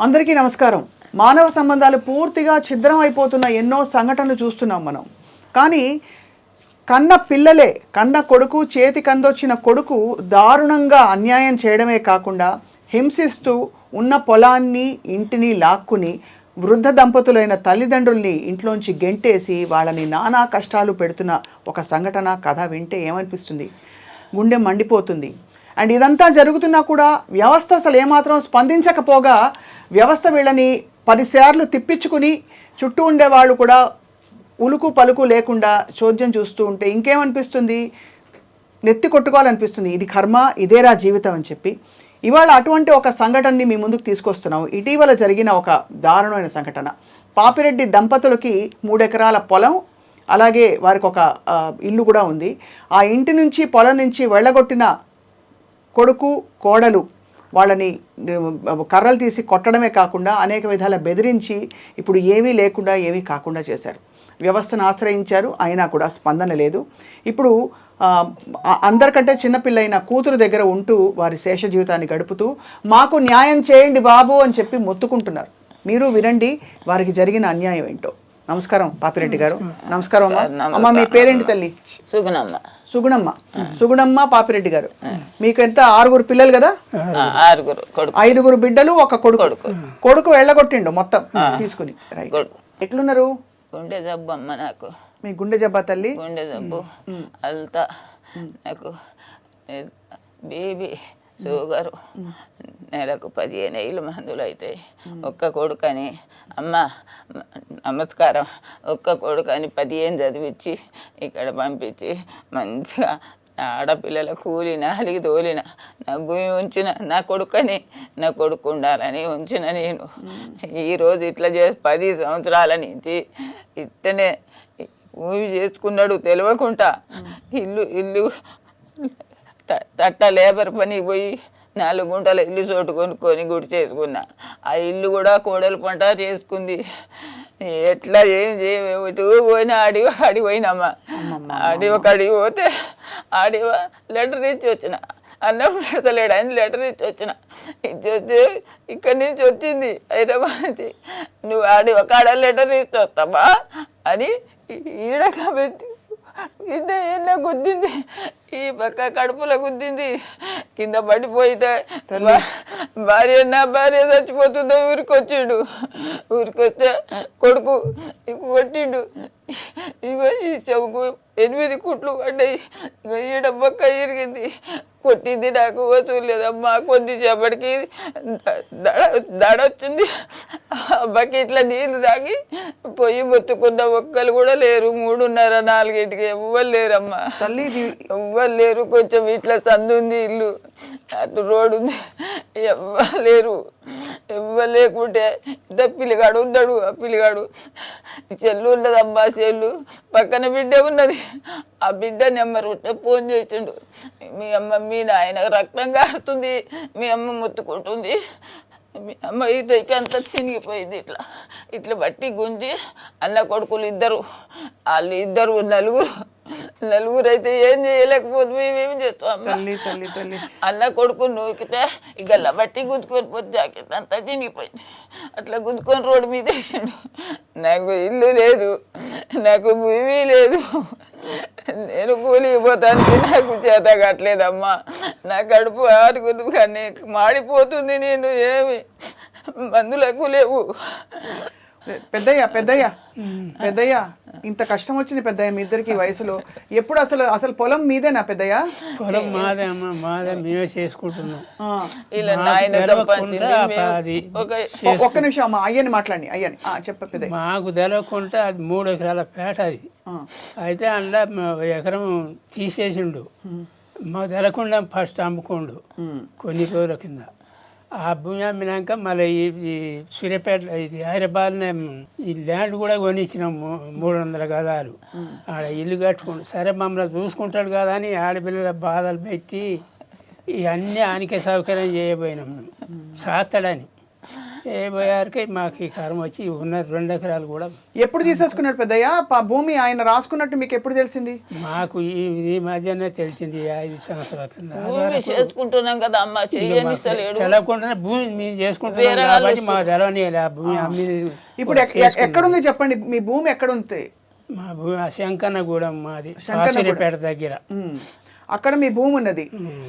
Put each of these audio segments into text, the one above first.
అందరికీ నమస్కారం. మానవ సంబంధాలు పూర్తిగా ఛిద్రం అయిపోతున్న ఎన్నో సంఘటనలు చూస్తున్నాం మనం. కానీ కన్న పిల్లలే, కన్న కొడుకు, చేతి కందొచ్చిన కొడుకు దారుణంగా అన్యాయం చేయడమే కాకుండా హింసిస్తూ ఉన్న పొలాన్ని, ఇంటిని లాక్కుని వృద్ధ దంపతులైన తల్లిదండ్రుల్ని ఇంట్లోంచి గెంటేసి వాళ్ళని నానా కష్టాలు పెడుతున్న ఒక సంఘటన కథ వింటే ఏమనిపిస్తుంది? గుండె మండిపోతుంది. అండ్ ఇదంతా జరుగుతున్నా కూడా వ్యవస్థ అసలు ఏమాత్రం స్పందించకపోగా వ్యవస్థ వీళ్ళని 10 సార్లు తిప్పించుకుని చుట్టూ ఉండేవాళ్ళు కూడా ఉలుకు పలుకు లేకుండా చోద్యం చూస్తూ ఉంటే ఇంకేమనిపిస్తుంది? నెత్తి కొట్టుకోవాలనిపిస్తుంది. ఇది కర్మ, ఇదేరా జీవితం అని చెప్పి ఇవాళ అటువంటి ఒక సంఘటనని మీ ముందుకు తీసుకొస్తున్నాం. ఇటీవల జరిగిన ఒక దారుణమైన సంఘటన. పాపిరెడ్డి దంపతులకి 3 ఎకరాల పొలం, అలాగే వారికి ఒక ఇల్లు కూడా ఉంది. ఆ ఇంటి నుంచి, పొలం నుంచి వెళ్ళగొట్టిన కొడుకు, కోడలు వాళ్ళని కర్రలు తీసి కొట్టడమే కాకుండా అనేక విధాల బెదిరించి ఇప్పుడు ఏమీ లేకుండా, ఏమీ కాకుండా చేశారు. వ్యవస్థను ఆశ్రయించారు, అయినా కూడా స్పందన లేదు. ఇప్పుడు అందరికంటే చిన్నపిల్లైన కూతురు దగ్గర ఉంటూ వారి శేష జీవితాన్ని గడుపుతూ మాకు న్యాయం చేయండి బాబు అని చెప్పి మొత్తుకుంటున్నారు. మీరు వినండి వారికి జరిగిన అన్యాయం ఏంటో. నమస్కారం పాపిరెడ్డి గారు. నమస్కారం అమ్మా. అమ్మ మీ పేరేంటి తల్లి? సుగుణమ్మ. సుగుణమ్మ. సుగుణమ్మ పాపిరెడ్డి గారు. మీకు ఎంత 6 పిల్లలు కదా? 5 బిడ్డలు, ఒక కొడుకు. కొడుకు వెళ్ళగొట్టిండు మొత్తం తీసుకుని. ఎట్లున్నారు? గుండె జబ్బు అమ్మ నాకు. మీ గుండె జబ్బా తల్లి? గుండె జబ్బు అల్తా నాకు బీబీ షుగరు నెలకు 15,000 మందులు అవుతాయి. ఒక్క కొడుకని అమ్మ నమస్కారం, ఒక్క కొడుకని 15 చదివించి ఇక్కడ పంపించి మంచిగా ఆడపిల్లల కూలి 4 తోలిన, నా భూమి ఉంచిన, నా కొడుకని, నా కొడుకు ఉండాలని ఉంచిన నేను ఈరోజు ఇట్లా 10 సంవత్సరాల నుంచి ఇట్టనే భూమి చేసుకున్నాడు తెలియకుండా. ఇల్లు తట్ట లేబర్ పని పోయి 4 గుంటల ఇల్లు చోటు కొనుక్కొని గుడి చేసుకున్నా. ఆ ఇల్లు కూడా కోడలు పంట చేసుకుంది. ఎట్లా ఏం ఇటు పోయినా అడి పోయినమ్మా. అడిగి పోతే లెటర్ ఇచ్చి వచ్చిన, అన్నం పెడతలేడు అని లెటర్ ఇచ్చి వచ్చిన. ఇచ్చి వచ్చి ఇక్కడి నుంచి వచ్చింది హైదరాబాద్ నుంచి. నువ్వు ఒక లెటర్ ఇచ్చి వస్తావా అని ఈడ కాబట్టి బిడ్డ ఏళ్ళ గుద్దింది, ఈ పక్క కడుపులో గుద్దింది, కింద పడిపోయితే నా భార్య చచ్చిపోతుందో ఊరికొచ్చిండు. ఊరికొస్తే కొడుకు కొట్టిండు. ఇగో ఈ చెవుకు 8 కుట్లు పడ్డాయి. ఇగో ఈడ బొక్క ఇరిగింది. కొట్టింది నాకు వసూలేదమ్మా. కొద్దిసేపటికి దడ వచ్చింది. బకెట్ల నీళ్ళు తాగి పొయ్యి మొత్తుకున్న ఒక్కరు కూడా లేరు. 3:30, 4 ఎవ్వరు లేరమ్మా, ఎవ్వరు లేరు. కొంచెం ఇట్లా సందు ఉంది, ఇల్లు అటు రోడ్డు ఉంది, ఎవ్వరు లేరు. ఎవ్వరు లేకుంటే ఇంత పిల్లిగాడు ఉన్నాడు. ఆ పిల్లిగాడు చెల్లు ఉన్నదమ్మా, చెల్లు పక్కన బిడ్డ ఉన్నది. ఆ బిడ్డ నెంబర్ ఉంటే ఫోన్ చేసిండు. మీ అమ్మ, మీ నాయన రక్తం కారుతుంది, మీ అమ్మ ముత్తుకుంటుంది, మీ అమ్మ ఇటైకి అంతా చినిగిపోయింది. ఇట్లా బట్టి గుంజి అన్న కొడుకులు 2, వాళ్ళు 2 నలుగురు అయితే ఏం చేయలేకపోతే మేమేం చేస్తాం. అన్న కొడుకు నూకితే ఇక బట్టి గుంజుకొని పోతే జాకెట్ అంతా చినిగిపోయింది. అట్లా గుంజుకొని రోడ్డు మీద వేసాడు. నాకు ఇల్లు లేదు, నాకు భూమి లేదు, నేను కూలిపోతానికి నాకు చేత కట్టలేదమ్మా. నా కడుపు ఆడుకుంది కానీ మాడిపోతుంది. నేను ఏమి మందులకు లేవు. పెద్దయ్య ఇంత కష్టం వచ్చింది పెద్దయ్య మీ ఇద్దరికి వయసులో. ఎప్పుడు అసలు పొలం మీదేనా పెద్దయ్య? పొలం మాదే అమ్మ, మాదే, మేమే చేసుకుంటున్నాం. ఒక్క నిమిషం అమ్మ, అయ్యని మాట్లాడి. అయ్యని చెప్ప పెద్దయ్య. మాకు తెలవకుండా అది 3 ఎకరాల పేట అది. అయితే అందులో ఎకరం తీసేసిండు. మాకు తెలకుండా ఫస్ట్ అమ్ముకోండు కొన్ని రోజుల కింద. ఆ భూమి అమ్మినాక మళ్ళీ ఈ సూర్యాపేట, ఇది హైదరాబాద్నే ఈ ల్యాండ్ కూడా కొనిచ్చినాము 300 గదాలు. ఆడ ఇల్లు కట్టుకుంటు. సరే మమ్మల్ని చూసుకుంటాడు కదా అని ఆడపిల్లల బాధలు పెట్టి ఇవన్నీ ఆయనకే సౌకర్యం చేయబోయినాం మేము, సాస్తాడని. చేయబోయారికి మాకు ఈ కర్మ వచ్చి ఉన్న 2 ఎకరాలు కూడా ఎప్పుడు తీసేసుకున్నాడు పెద్దయ్య భూమి ఆయన రాసుకున్నట్టు మీకు ఎప్పుడు తెలిసింది? మాకు ఈ మధ్యనే తెలిసింది 5 సంవత్సరాల కింద. భూమి చేసుకుంటున్నాం కదా అమ్మ, చేయనిస్తలేడు. తెలవకుండానే భూమి మేము చేసుకుంటున్నాం కాబట్టి మా తెలవనియలే ఆ భూమి అమ్మి. ఇప్పుడు ఎక్కడుంది చెప్పండి, మీ భూమి ఎక్కడుంది? మా భూమి శంకన్నగూడెం మాది, శంకరపేట దగ్గర. అక్కడ మీ భూమి ఉన్నది,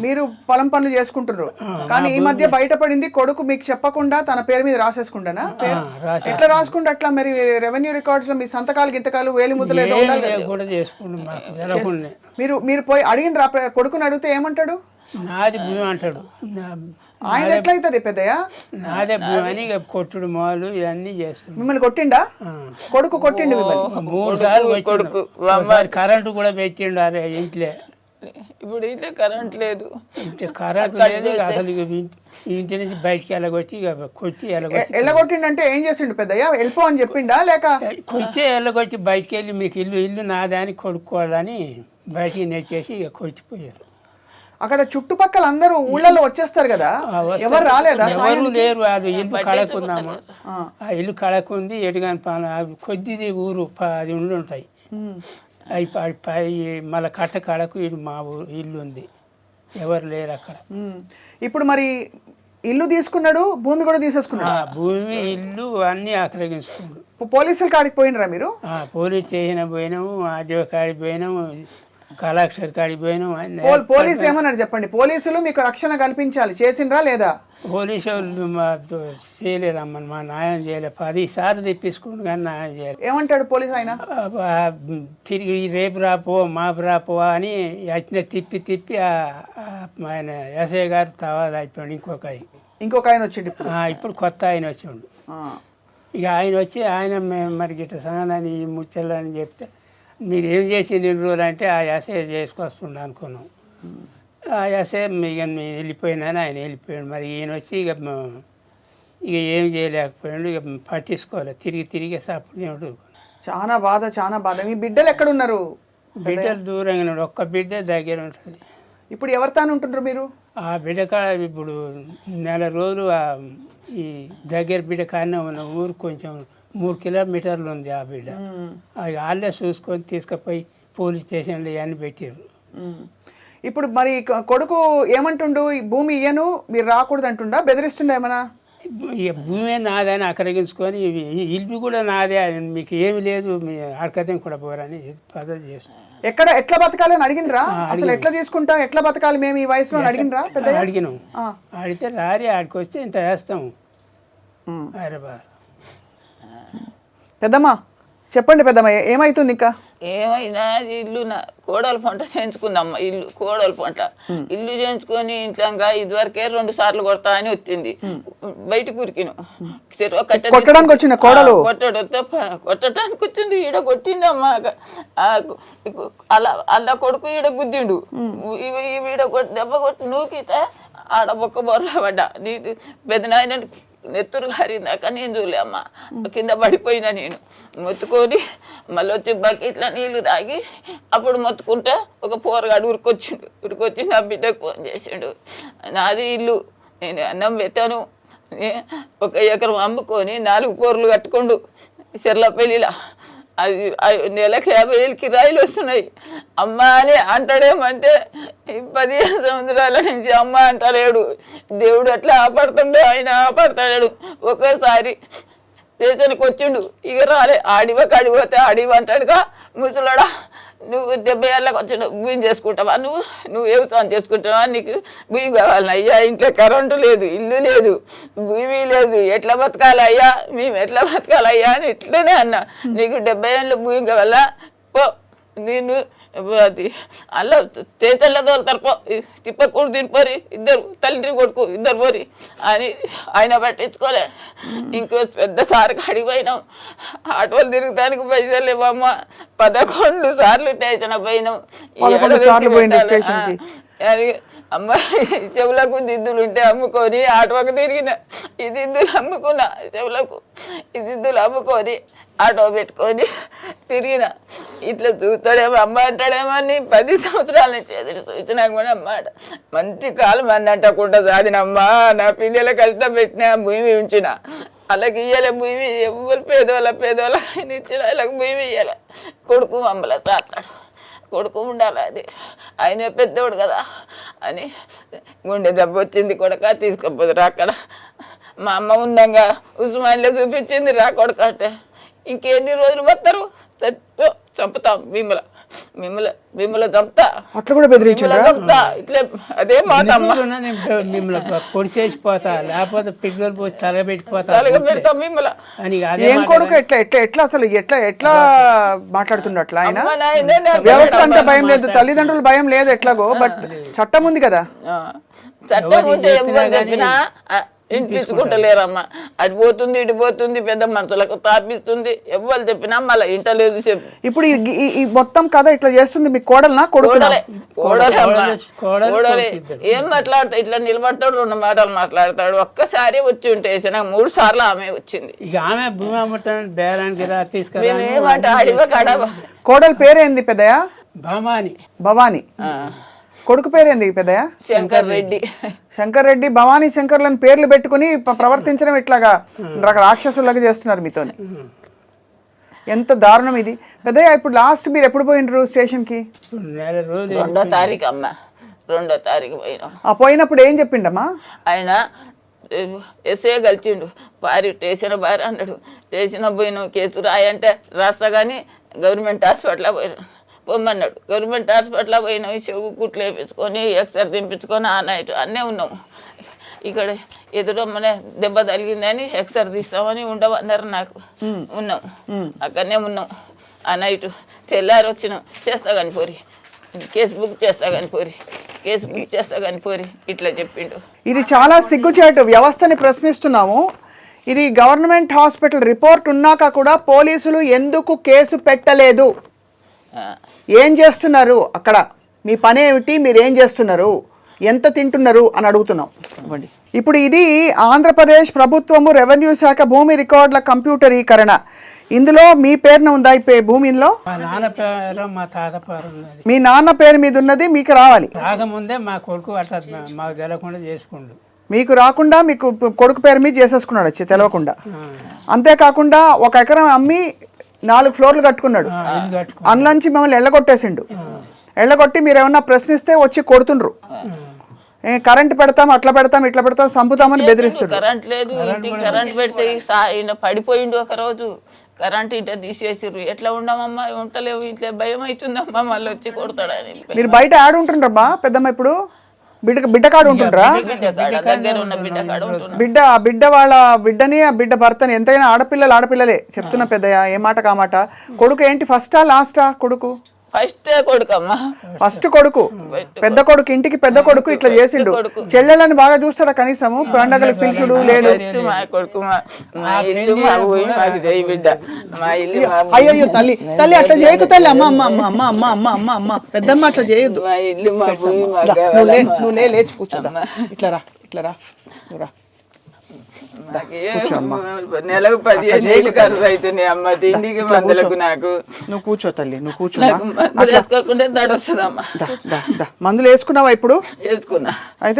మీరు పొలం పనులు చేసుకుంటున్నారు. కానీ ఈ మధ్య బయటపడింది కొడుకు మీకు చెప్పకుండా తన పేరు మీద రాసేసుకుంటానా? ఎట్లా రాసుకుంటే అట్లా? మరి రెవెన్యూ రికార్డ్స్ లో మీ సంతకాలు గింతకాలు వేలి ముద్దలు ఏదో కూడా చేసుకుంటాం. మీరు పోయి అడిగిన కొడుకుని అడిగితే ఏమంటాడు? నాది భూమి అంటాడు. ఆయన ఎట్లయితుంది పెద్దయ్య? నాదే భూమి అని కొట్టుడు మాలు ఇవన్నీ చేస్తుంది. మిమ్మల్ని కొట్టిండా? కొడుకు కొట్టిండు మిమ్మల్ని 3 సార్లు కొడుకు. కరెంటు కూడా పెట్టిండు అరే ఇంట్లో. ఇప్పుడు ఇంట్లో కరెంట్ లేదు, కరెంటు లేదు అసలు. ఇంటి నుంచి బయటికి వెళ్ళగొచ్చి కొచ్చి ఎల్లగొట్టిండంటే ఏం చేసిండు పెద్దయ్య? వెళ్ళిపో అని చెప్పిండా లేక? కొచ్చి వెళ్ళగొచ్చి బయటికి వెళ్ళి మీకు ఇల్లు నాదని కొడుకోవాలని బయటికి నెచ్చేసి ఇక కొచ్చిపోయారు. అక్కడ చుట్టుపక్కల అందరూ ఊళ్ళలో వచ్చేస్తారు కదా, ఎవరు రాలేదా? ఎవరు లేరు. అది ఇల్లు కడకున్నాము, ఆ ఇల్లు కడకుంది. ఎటుగాని కొద్దిది ఊరు 10 ఇళ్ళు ఉంటాయి. అవి మళ్ళీ కడకు ఇల్లు మా ఊరు ఇల్లు ఉంది, ఎవరు లేరు అక్కడ. ఇప్పుడు మరి ఇల్లు తీసుకున్నాడు, భూమి కూడా తీసేసుకున్నాడు. భూమి ఇల్లు అన్ని ఆక్రమించుకున్నాడు. పోలీసుల కాడికి పోయినరా మీరు? పోలీస్ స్టేషన్ పోయినాము, ఆర్డీఓ కాడికి పోయినాము, కలెక్టర్ కాడికి పోయినాం. పోలీసు ఏమన్నారు చెప్పండి? పోలీసులు మీకు రక్షణ కల్పించాలి, చేసిండ్రా లేదా? పోలీసు వాళ్ళు చేయలేరమ్మని, మా న్యాయం చేయలేదు. 10 సార్లు తెప్పించుకుంటు కానీ న్యాయం చేయలేదు. ఏమంటాడు పోలీసు ఆయన? తిరిగి రేపు రాపో మాపు రాపో అని వచ్చిన తిప్పి ఆయన ఎస్ఐ గారు తవాదు అయిపోయాడు. ఇంకొక ఆయన వచ్చిండు ఇప్పుడు కొత్త ఆయన వచ్చిండు. ఇక ఆయన వచ్చి ఆయన మరి గిట్ట సంగతి ఈ ముచ్చలని చెప్తే మీరు ఏం చేసి 2 రోజులు అంటే ఆ ఎస్ఐ చేసుకొస్తుండ అనుకున్నాం. ఆ ఎస్ఐ ఇక వెళ్ళిపోయినా ఆయన వెళ్ళిపోయాడు. మరి ఈయన వచ్చి ఇక ఏం చేయలేకపోయాడు. ఇక పట్టించుకోలేదు, తిరిగి సప్పుడు. చాలా బాధ. మీ బిడ్డలు ఎక్కడున్నారు? బిడ్డలు దూరంగా, ఒక్క బిడ్డ దగ్గర ఉంటుంది. ఇప్పుడు ఎవరితో ఉంటున్నారు మీరు? ఆ బిడ్డ కాడ ఇప్పుడు 1 నెల రోజులు ఈ దగ్గర బిడ్డ కానీ ఉన్న ఊరు కొంచెం 3 కిలోమీటర్లు ఉంది ఆ బిడ్డ. అవి వాళ్ళే చూసుకొని తీసుకుపోయి పోలీస్ స్టేషన్లో ఇవన్నీ పెట్టారు. ఇప్పుడు మరి కొడుకు ఏమంటుండు? ఈ భూమి ఇయ్యను, మీరు రాకూడదు అంటుండా? బెదిరిస్తుండ ఏమన్నా? ఇక భూమి నాదని అక్కడిగించుకొని ఇల్లు కూడా నాదే, మీకు ఏమి లేదు, మీ అడకదేం కూడా పోరని పద్ధతి చేస్తాం. ఎట్లా బతకాలని అడిగినరా? అసలు ఎట్లా తీసుకుంటాం, ఎట్లా బతకాలి మేము ఈ వయసులో అడిగినరా? అడిగినాం. అడిగితే రారి ఆడికి వస్తే ఇంత వేస్తాము. అరే బా పెద్దమ్మా చెప్పండి. పెద్దమ్మ ఏమైతుంది ఇంకా? ఏమైనా ఇల్లు కోడల పంట చేయించుకుందమ్మ. కోడల పంట ఇల్లు చేయించుకొని ఇంట్లో ఇదివరకే 2 సార్లు కొడతా అని వచ్చింది. బయటకు ఉరికిను కొట్టడానికి వచ్చిన కోడలు కొట్టడానికి వచ్చింది. ఈడ కొట్టింది అమ్మ. అలా కొడుకు ఈడ గుద్దిండు. ఈడ దెబ్బ కొట్టి నూకితే ఆడ బొక్క బొర్ర పడ్డా. నీ పెద్దనాయన నెత్తురు గారిందాక నేను చూలే అమ్మ. కింద పడిపోయినా నేను. మొత్తుకొని మళ్ళీ వచ్చి బకెట్ల నీళ్లు తాగి అప్పుడు మొత్తుకుంటే ఒక పోరగాడు ఉరికొచ్చి నా బిడ్డకు ఫోన్ చేసిండు. నాది ఇల్లు, నేను అన్నం పెట్టాను. 1 ఎకరం అమ్ముకొని 4 పోర్లు కట్టుకోండు చెర్లపల్లిలా. అది నెలకు 50,000 కిరాయిలు వస్తున్నాయి. అమ్మ అని అంటాడేమంటే 15 సంవత్సరాల నుంచి అమ్మ అంటలేడు. దేవుడు అట్లా ఆపడుతుండే, ఆయన ఆపడతాడు. ఒకేసారి స్టేషన్కి వచ్చిండు. ఇక రాలే. అడిపోతే అంటాడుగా, ముసలాడా నువ్వు 70 ఏళ్ళకి వచ్చిన భూమి చేసుకుంటావా, నువ్వు వ్యవసాయం చేసుకుంటావా, నీకు భూమి కావాలని? అయ్యా ఇంట్లో కరెంటు లేదు, ఇల్లు లేదు, భూమి లేదు, ఎట్లా బతకాలయ్యా, మేము ఎట్లా బతకాలయ్యా అని ఇట్లనే అన్నా. నీకు 70 ఏళ్ళు భూమి కావాలా, పో నేను అది అలా స్టేషన్లో తోలుతారు, పో తిప్పకూడదు, తినిపోరి, ఇద్దరు తల్లి కొడుకు ఇద్దరు పోరి అని ఆయన పట్టించుకోలే. ఇంకో పెద్ద సార్ కాడికి పోయినాం. ఆటోలు తిరుగుతానికి పైసలు లేవమ్మ. 11 సార్లు స్టేషన్ పోయినాం. అమ్మ చెవులకు దిద్దులు ఉంటే అమ్ముకొని ఆటోకి తిరిగిన. ఈ దిద్దులు అమ్ముకున్నా, చెవులకు ఈ దిద్దులు అమ్ముకొని ఆటో పెట్టుకొని తిరిగిన. ఇట్లా చూస్తాడేమో అమ్మ అంటాడేమో అని 10 సంవత్సరాల నుంచి ఎదురు చూసినా కూడా అమ్మ మంచి కాలం అని అంటకుండా సాధినమ్మా. నా పిల్లల కష్టం పెట్టిన భూమి ఉంచిన అలాగే ఇయ్యాలి భూమి, ఎవరు పేదోళ్ళ ఆయన ఇచ్చిన వాళ్ళకి భూమి ఇయ్యాలి. కొడుకు మమ్మల్ని తాతాడు, కొడుకు ఉండాలి, అది ఆయనే పెద్దోడు కదా అని గుండె దెబ్బ వచ్చింది. కొడుక తీసుకోపోదురు అక్కడ. మా అమ్మ ఉండంగా ఉస్మానిలో చూపించింది రా కొడుక అంటే, ఇంకెన్ని రోజులు వస్తారు, చంపుతాం మిమ్మల్ని చంపుతా, అట్లా కూడా బెదిరించారు. చంపుతా ఇట్లే అదే మాట అమ్మ. మిమ్మల్ని పొడిచేసిపోతా, లేకపోతే పిల్లలు పోసి తలపెట్టిపోతా పెడతాం మిమ్మల్ని అని. ఏం కొడుకు ఎట్లా అసలు ఎట్లా మాట్లాడుతుండ అట్లా ఆయన? వ్యవస్థ అంటే భయం లేదు, తల్లిదండ్రులు భయం లేదు ఎట్లాగో, బట్ చట్టం ఉంది కదా. చట్టం ఉంటే ఎవరు చెప్పినా ఇంటించుకుంటలేరమ్మా. అటు పోతుంది ఇటు పోతుంది, పెద్ద మనుషులకు తాపిస్తుంది, ఎవరు చెప్పినా మళ్ళీ ఇంటలేదు చెప్పు. ఇప్పుడు ఈ మొత్తం కథ ఇట్లా చేస్తుంది మీ కోడలనా కొడుకునా? కోడలే. ఏం మాట్లాడతా, ఇట్లా నిలబడతాడు, 2 మాటలు మాట్లాడతాడు. ఒక్కసారి వచ్చి ఉంటే నాకు 3 సార్లు ఆమె వచ్చింది. ఇక ఆమె భూమి అమ్ముతాను బేరానికి తీసుకురా. మేమేమంటే అడివ కడవ. కోడల పేరేంది పెద్దయా? భవాని. కొడుకు పేరేంది పెద్దయా? శంకర్ రెడ్డి. భవానీ శంకర్లను పేర్లు పెట్టుకుని ప్రవర్తించడం ఇట్లాగా రాక్షసులాగా చేస్తున్నారు మీతోని. ఎంత దారుణం ఇది పెద్దయ్య. ఇప్పుడు లాస్ట్ మీరు ఎప్పుడు పోయినరు స్టేషన్కి? 2వ తారీఖు అమ్మ, 2వ తారీఖు పోయినాం. పోయినప్పుడు ఏం చెప్పిండమ్మా ఆయన? ఎస్ఏ కలిసిండు, స్టేషన్ బారి అన్నాడు. స్టేషన్ పోయినాం, కేసు రాయంటే రాస్తా కానీ గవర్నమెంట్ హాస్పిటల్ పోయినాం పొమ్మన్నాడు. గవర్నమెంట్ హాస్పిటల్ పోయినాం, చెవు కుట్లు వేపించుకొని ఎక్స్రే దింపించుకొని ఆ నైట్ అన్నీ ఉన్నాం. ఇక్కడ ఎదురమ్మనే దెబ్బ తగిలిందని ఎక్స్రే తీస్తామని ఉండవన్నారు. నాకు ఉన్నాం, అక్కడనే ఉన్నాం. ఆ నైట్ తెల్లారి వచ్చినాం. చేస్తా కానీ పోరి, కేసు బుక్ చేస్తా కానీ పోరి, కేసు బుక్ చేస్తా కానీ పోరి ఇట్లా చెప్పిండు. ఇది చాలా సిగ్గుచేటు. వ్యవస్థని ప్రశ్నిస్తున్నాము. ఇది గవర్నమెంట్ హాస్పిటల్ రిపోర్ట్ ఉన్నాక కూడా పోలీసులు ఎందుకు కేసు పెట్టలేదు? ఏం చేస్తున్నారు అక్కడ? మీ పని ఏమిటి? మీరు ఏం చేస్తున్నారు? ఎంత తింటున్నారు అని అడుగుతున్నాం. ఇప్పుడు ఇది ఆంధ్రప్రదేశ్ ప్రభుత్వము రెవెన్యూ శాఖ భూమి రికార్డుల కంప్యూటరీకరణ. ఇందులో మీ పేరున ఉందా ఈ భూమిలో? మీ నాన్న పేరు మీద ఉన్నది మీకు రావాలి. రాకముందే మా కొడుకు అట్లా మాకు తెలవకుండా చేసుకుండు. మీకు రాకుండా మీకు కొడుకు పేరు మీద చేసేసుకున్నాడు వచ్చి తెలవకుండా. అంతేకాకుండా 1 ఎకరం అమ్మి 4 ఫ్లోర్లు కట్టుకున్నాడు. అందులోంచి మిమ్మల్ని ఎళ్ళగొట్టేసిండు. ఎళ్ళగొట్టి మీరు ఏమన్నా ప్రశ్నిస్తే వచ్చి కొడుతుండ్రు. కరెంట్ పెడతాం, అట్లా పెడతాం, ఇట్లా పెడతాం, చంపుతామని బెదిరిస్తారు. కరెంట్ లేదు, ఇంటికి కరెంట్ పెడితే పడిపోయిండు. ఒక రోజు కరెంట్ ఇంట తీసేసిర్రు. ఎట్లా ఉండమమ్మా, ఉంటలేవు, ఇట్లా భయం అవుతుందమ్మా, మళ్ళీ వచ్చి కొడతాడని. మీరు బయట ఆడుంటుండ్రమ్మా పెద్దమ్మ? ఇప్పుడు బిడ్డ కాడు ఉంటుండ్రా? బిడ్డ వాళ్ళ బిడ్డని, ఆ బిడ్డ భర్తని, ఎంతైనా ఆడపిల్లలే చెప్తున్నా పెద్దయ్య. ఏ మాట కామాట. కొడుకు ఏంటి ఫస్టా లాస్టా? కొడుకు ఫస్ట్ కొడుకు, పెద్ద కొడుకు, ఇంటికి పెద్ద కొడుకు ఇట్లా చేసిండు. చెల్లెలని బాగా చూస్తాడా కనీసము? పండగలకు పిలుచుడు లేదు. అయ్యో తల్లి అట్లా చేయకు తల్లి. అమ్మ పెద్దమ్మ అట్లా చేయొద్దు. నువ్వు లేచి కూర్చోదా. ఇట్లా రా నువ్వు రా. నెలకు 15,000 ఖర్చు అవుతున్నాయి అమ్మ తిండికి మందులకు. నాకు నువ్వు కూర్చో తల్లి, నువ్వు కూర్చో. వేసుకోకుండా దడ వస్తుందమ్మా. మందులు వేసుకున్నావా ఇప్పుడు? వేసుకున్నా. అయితే